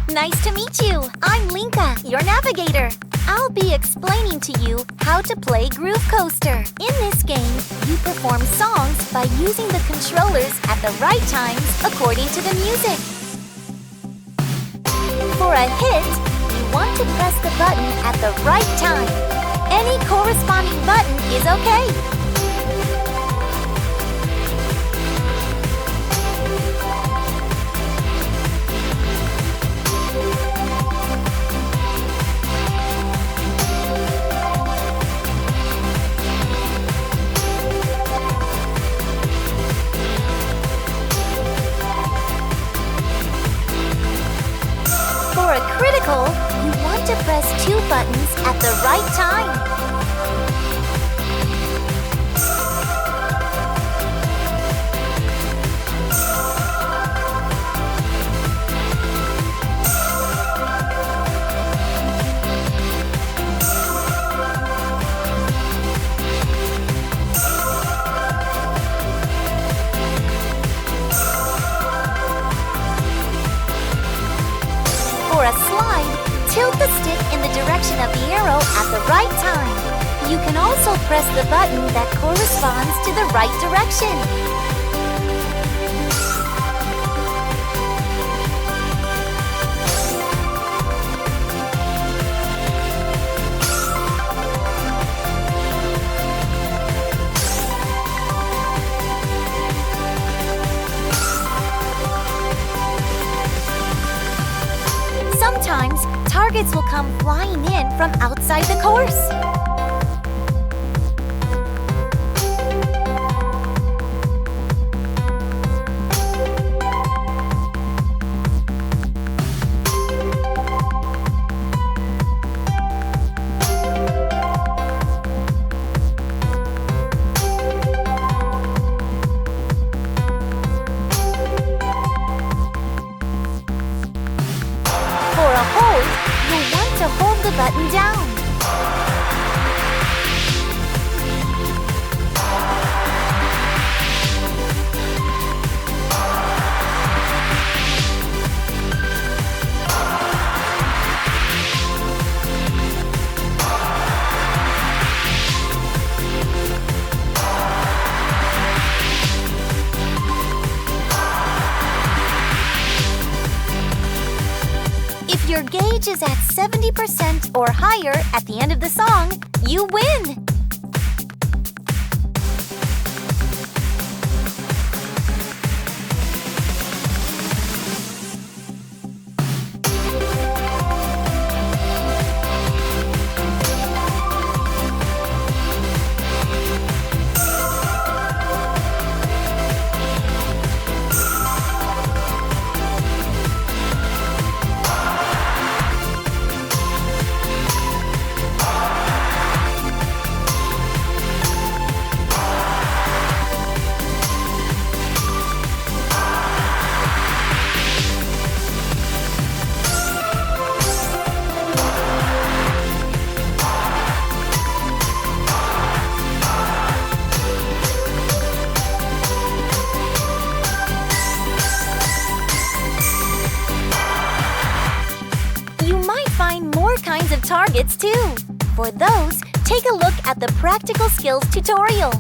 Nice to meet you. I'm Linka, your navigator. I'll be explaining to you how to play Groove Coaster. In this game, you perform songs by using the controllers at the right times according to the music. For a hit, you want to press the button at the right time. Any corresponding button is okay. For a critical, you want to press 2 buttons at the right time. For a slide, tilt the stick in the direction of the arrow at the right time. You can also press the button that corresponds to the right direction. Sometimes, targets will come flying in from outside the course. For a hold, you'll want to hold the button down. If your gauge is at 70% or higher at the end of the song, you win! Kinds of targets too. For those, take a look at the practical skills tutorial.